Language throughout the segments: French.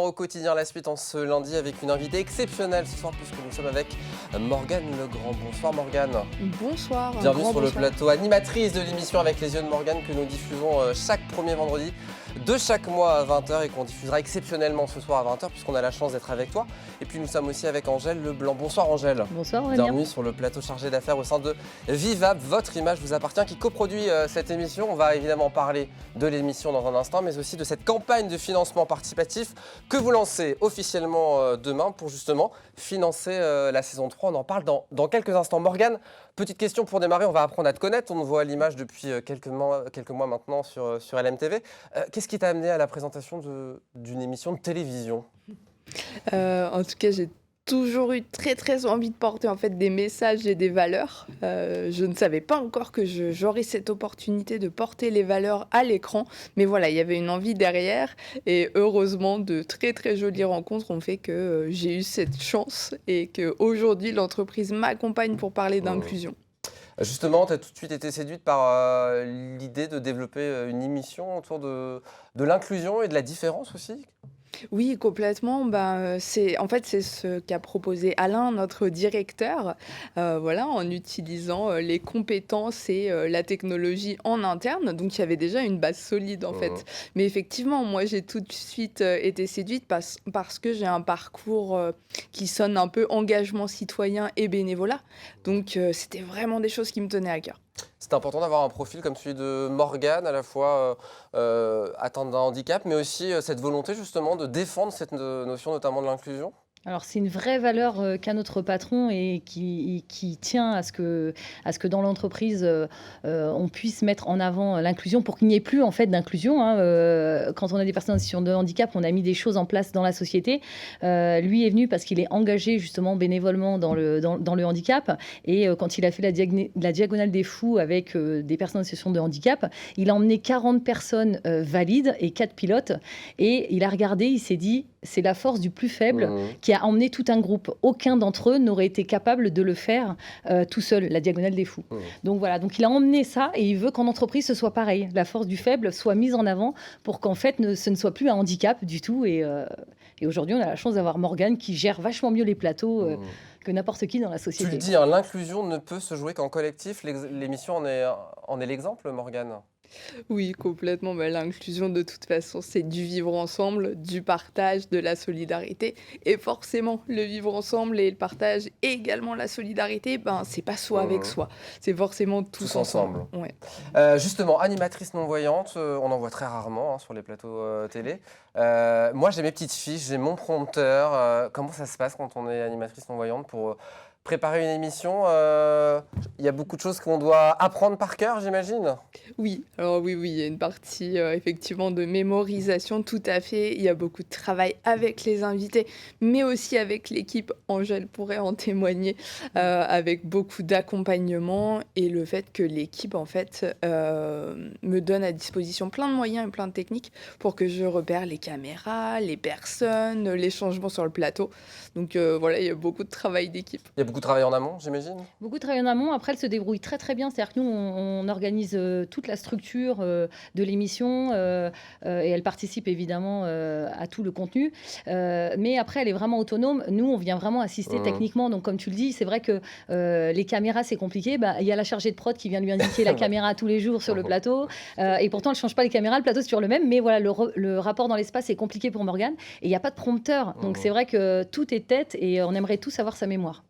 dans Au quotidien la suite en ce lundi avec une invitée exceptionnelle ce soir puisque nous sommes avec Morgane Legrand. Bonsoir Morgane. Bonsoir. Bienvenue sur le plateau, animatrice de l'émission Avec les yeux de Morgane que nous diffusons chaque premier vendredi de chaque mois à 20h et qu'on diffusera exceptionnellement ce soir à 20h puisqu'on a la chance d'être avec toi. Et puis nous sommes aussi avec Angèle Leblanc. Bonsoir Angèle. Bonsoir Aurélien. Bienvenue sur le plateau chargé d'affaires au sein de Vivab. Votre image vous appartient qui coproduit cette émission. On va évidemment parler de l'émission dans un instant mais aussi de cette campagne de financement participatif que vous lancez officiellement demain pour justement financer la saison 3. On en parle dans quelques instants. Morgane, petite question pour démarrer, on va apprendre à te connaître. On nous voit à l'image depuis quelques mois maintenant sur LMTV. Qu'est-ce qui t'a amené à la présentation d'une émission de télévision ? En tout cas, j'ai toujours eu très envie de porter en fait des messages et des valeurs. Je ne savais pas encore que j'aurais cette opportunité de porter les valeurs à l'écran, mais voilà, il y avait une envie derrière et heureusement de très jolies rencontres ont fait que j'ai eu cette chance et qu'aujourd'hui l'entreprise m'accompagne pour parler d'inclusion. Justement, tu as tout de suite été séduite par l'idée de développer une émission autour de l'inclusion et de la différence aussi ? Oui, complètement. C'est ce qu'a proposé Alain, notre directeur, en utilisant les compétences et la technologie en interne. Donc, il y avait déjà une base solide, en fait. Mais effectivement, moi, j'ai tout de suite été séduite parce que j'ai un parcours qui sonne un peu engagement citoyen et bénévolat. Donc, c'était vraiment des choses qui me tenaient à cœur. C'est important d'avoir un profil comme celui de Morgane, à la fois atteinte d'un handicap, mais aussi cette volonté justement de défendre cette notion notamment de l'inclusion. Alors c'est une vraie valeur qu'a notre patron et qui tient à ce que dans l'entreprise on puisse mettre en avant l'inclusion pour qu'il n'y ait plus en fait d'inclusion. Quand on a des personnes en situation de handicap, on a mis des choses en place dans la société. Lui est venu parce qu'il est engagé justement bénévolement dans le handicap et quand il a fait la diagonale des fous avec des personnes en situation de handicap, il a emmené 40 personnes valides et 4 pilotes et il a regardé, il s'est dit c'est la force du plus faible qui a emmené tout un groupe. Aucun d'entre eux n'aurait été capable de le faire tout seul, la diagonale des fous. Donc voilà, donc il a emmené ça et il veut qu'en entreprise ce soit pareil. La force du faible soit mise en avant pour qu'en fait ce ne soit plus un handicap du tout. Et aujourd'hui, on a la chance d'avoir Morgane qui gère vachement mieux les plateaux que n'importe qui dans la société. Tu le dis, l'inclusion ne peut se jouer qu'en collectif. L'émission en est l'exemple, Morgane. Oui, complètement. L'inclusion, de toute façon, c'est du vivre ensemble, du partage, de la solidarité. Et forcément, le vivre ensemble et le partage et également la solidarité, c'est pas soi avec soi. C'est forcément tous ensemble. Ouais. Justement, animatrice non-voyante, on en voit très rarement sur les plateaux télé. Moi, j'ai mes petites fiches, j'ai mon prompteur. Comment ça se passe quand on est animatrice non-voyante pour préparer une émission? Il y a beaucoup de choses qu'on doit apprendre par cœur, j'imagine. Oui, alors oui, il y a une partie effectivement de mémorisation, tout à fait. Il y a beaucoup de travail avec les invités, mais aussi avec l'équipe. Angèle pourrait en témoigner, avec beaucoup d'accompagnement et le fait que l'équipe, en fait, me donne à disposition plein de moyens et plein de techniques pour que je repère les caméras, les personnes, les changements sur le plateau. Donc il y a beaucoup de travail d'équipe. Il y a beaucoup de travail en amont, j'imagine. Beaucoup de travail en amont. Après, elle se débrouille très bien. C'est-à-dire que nous, on organise toute la structure de l'émission et elle participe évidemment à tout le contenu. Mais après, elle est vraiment autonome. Nous, on vient vraiment assister techniquement. Donc, comme tu le dis, c'est vrai que les caméras, c'est compliqué. Il y a la chargée de prod qui vient lui indiquer la caméra tous les jours sur le plateau. Et pourtant, elle ne change pas les caméras. Le plateau, c'est toujours le même. Mais voilà, le rapport dans l'espace est compliqué pour Morgane. Et il n'y a pas de prompteur. Donc, c'est vrai que tout est tête et on aimerait tous avoir sa mémoire.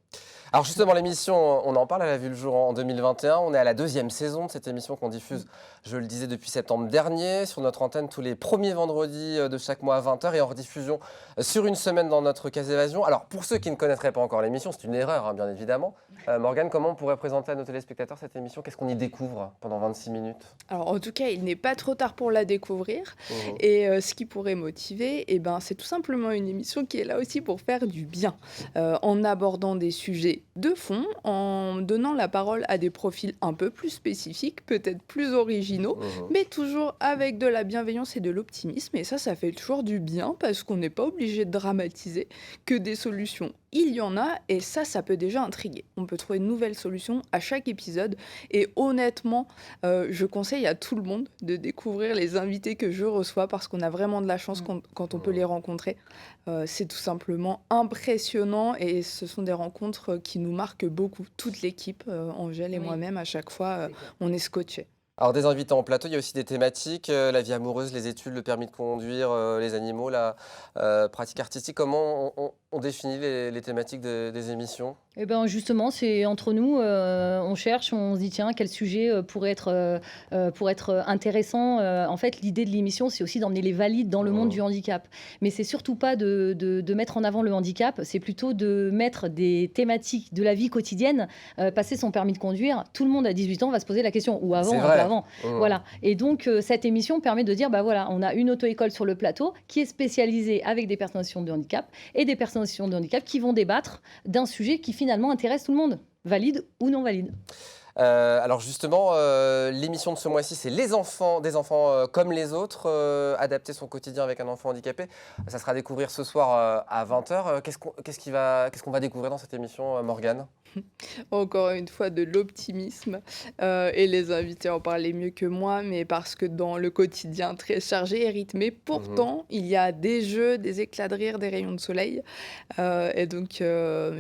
Alors justement, l'émission, on en parle, elle a vu le jour en 2021. On est à la 2e saison de cette émission qu'on diffuse, je le disais, depuis septembre dernier, sur notre antenne tous les premiers vendredis de chaque mois à 20h et en rediffusion sur une semaine dans notre Case Évasion. Alors pour ceux qui ne connaîtraient pas encore l'émission, c'est une erreur, bien évidemment. Morgane, comment on pourrait présenter à nos téléspectateurs cette émission ? Qu'est-ce qu'on y découvre pendant 26 minutes ? Alors en tout cas, il n'est pas trop tard pour la découvrir. Et ce qui pourrait motiver, c'est tout simplement une émission qui est là aussi pour faire du bien, en abordant des sujets de fond, en donnant la parole à des profils un peu plus spécifiques, peut-être plus originaux, mais toujours avec de la bienveillance et de l'optimisme. Et ça fait toujours du bien parce qu'on n'est pas obligé de dramatiser, que des solutions il y en a, et ça peut déjà intriguer. On peut trouver de nouvelles solutions à chaque épisode. Et honnêtement, je conseille à tout le monde de découvrir les invités que je reçois parce qu'on a vraiment de la chance quand on peut les rencontrer. C'est tout simplement impressionnant et ce sont des rencontres qui nous marquent beaucoup. Toute l'équipe, Angèle et Oui, moi-même, à chaque fois, c'est clair. on est scotchés. Alors des invités en plateau, il y a aussi des thématiques, la vie amoureuse, les études, le permis de conduire, les animaux, la pratique artistique. Comment on définit les thématiques des émissions? Eh ben justement, c'est entre nous, on cherche, on se dit tiens, quel sujet pourrait être intéressant. En fait, l'idée de l'émission, c'est aussi d'emmener les valides dans le monde du handicap. Mais c'est surtout pas de mettre en avant le handicap, c'est plutôt de mettre des thématiques de la vie quotidienne. Passer son permis de conduire, tout le monde à 18 ans va se poser la question, ou avant, C'est un peu vrai. avant. Voilà. Et donc, cette émission permet de dire, bah voilà, on a une auto-école sur le plateau qui est spécialisée avec des personnes en situation de handicap et des personnes en situation de handicap qui vont débattre d'un sujet qui finalement intéresse tout le monde, valide ou non valide. Alors justement, l'émission de ce mois-ci, c'est des enfants comme les autres, adapter son quotidien avec un enfant handicapé. Ça sera à découvrir ce soir à 20h. Qu'est-ce qu'on va découvrir dans cette émission, Morgane? Encore une fois, de l'optimisme. Et les invités en parlaient mieux que moi, mais parce que dans le quotidien très chargé et rythmé, pourtant, il y a des jeux, des éclats de rire, des rayons de soleil. Et donc,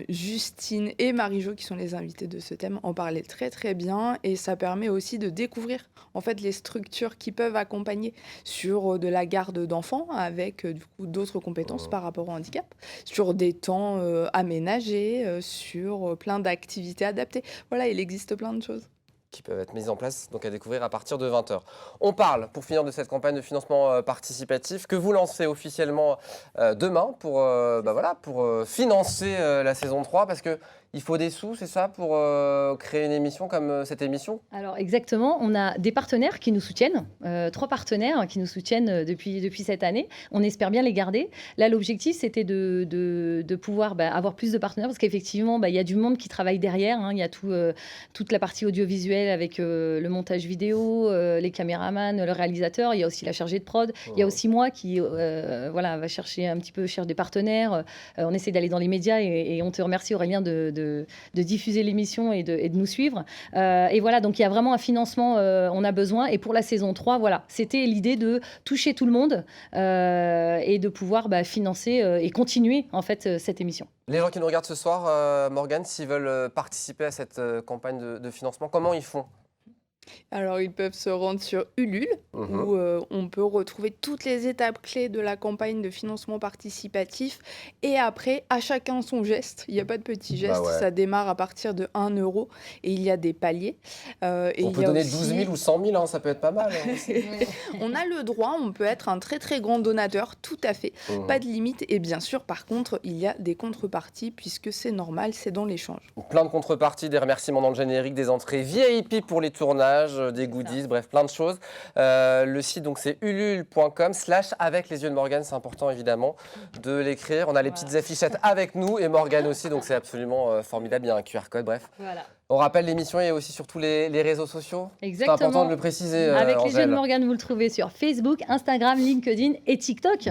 Justine et Marie-Jo, qui sont les invités de ce thème, en parlaient très très bien. Et ça permet aussi de découvrir en fait les structures qui peuvent accompagner sur de la garde d'enfants avec du coup d'autres compétences par rapport au handicap, sur des temps aménagés, sur plein d'activités adaptées. Voilà, il existe plein de choses. Qui peuvent être mises en place, donc à découvrir à partir de 20h. On parle, pour finir, de cette campagne de financement participatif que vous lancez officiellement demain pour financer la saison 3, parce qu'il faut des sous, c'est ça, pour créer une émission comme cette émission? Alors exactement, on a des partenaires qui nous soutiennent, 3 partenaires qui nous soutiennent depuis cette année. On espère bien les garder. Là, l'objectif, c'était de pouvoir avoir plus de partenaires parce qu'effectivement, il y a du monde qui travaille derrière. Hein. Il y a toute la partie audiovisuelle avec le montage vidéo, les caméramans, le réalisateur. Il y a aussi la chargée de prod. Il y a aussi moi qui va chercher des partenaires. On essaie d'aller dans les médias et on te remercie, Aurélien, de diffuser l'émission et de nous suivre. Et voilà, donc il y a vraiment un financement, on a besoin. Et pour la saison 3, voilà, c'était l'idée de toucher tout le monde et de pouvoir financer et continuer en fait cette émission. Les gens qui nous regardent ce soir, Morgane, s'ils veulent participer à cette campagne de financement, comment ils font? Alors, ils peuvent se rendre sur Ulule, où on peut retrouver toutes les étapes clés de la campagne de financement participatif. Et après, à chacun son geste. Il n'y a pas de petit geste. ouais. Ça démarre à partir de 1 euro et il y a des paliers. Et On il peut y a donner aussi- 12 000 ou 100 000, hein, ça peut être pas mal. Hein. On a le droit, on peut être un très très grand donateur, tout à fait. Pas de limite. Et bien sûr, par contre, il y a des contreparties puisque c'est normal, c'est dans l'échange. Plein de contreparties, des remerciements dans le générique, des entrées VIP pour les tournages, des goodies, bref, plein de choses. Le site, donc, c'est ulule.com/avec les yeux de Morgane. C'est important, évidemment, de l'écrire. On a les petites affichettes avec nous et Morgane aussi, donc c'est absolument formidable. Il y a un QR code, bref. Voilà. On rappelle, l'émission est aussi sur tous les réseaux sociaux. Exactement. C'est important de le préciser, Avec les yeux Angèle. de Morgane, vous le trouvez sur Facebook, Instagram, LinkedIn et TikTok.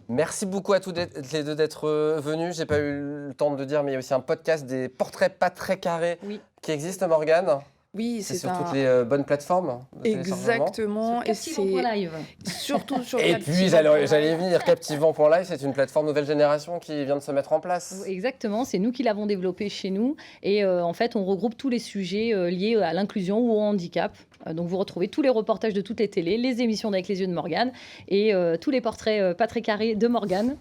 Merci beaucoup à tous les deux d'être venus. J'ai pas eu le temps de le dire, mais il y a aussi un podcast des portraits pas très carrés qui existe, Morgane. Oui, C'est c'est sur un... toutes les bonnes plateformes de téléchargement. Exactement. Et c'est Captivant.live. surtout sur Et Captivant. puis, j'allais venir, Captivant.live, c'est une plateforme nouvelle génération qui vient de se mettre en place. Exactement, c'est nous qui l'avons développé chez nous. Et en fait, on regroupe tous les sujets liés à l'inclusion ou au handicap. Donc, vous retrouvez tous les reportages de toutes les télés, les émissions d'Avec les yeux de Morgane et tous les portraits pas très carrés de Morgane.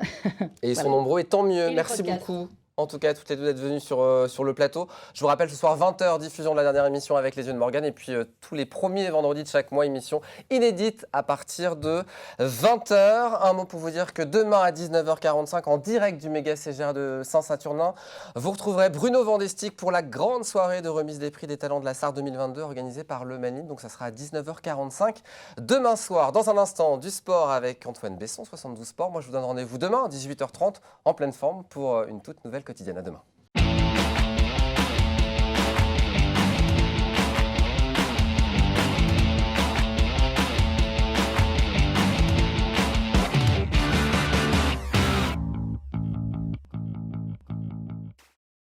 Et ils sont nombreux, et tant mieux. Et les Merci podcasts. beaucoup. En tout cas, toutes les deux d'être venues sur le plateau. Je vous rappelle, ce soir, 20h, diffusion de la dernière émission Avec les yeux de Morgane. Et puis, tous les premiers vendredis de chaque mois, émission inédite à partir de 20h. Un mot pour vous dire que demain, à 19h45, en direct du méga CGR de Saint-Saturnin, vous retrouverez Bruno Vandestick pour la grande soirée de remise des prix des talents de la Sarre 2022 organisée par le Manine. Donc, ça sera à 19h45 demain soir. Dans un instant, du sport avec Antoine Besson, 72 Sport. Moi, je vous donne rendez-vous demain à 18h30 en pleine forme pour une toute nouvelle quotidienne. À demain.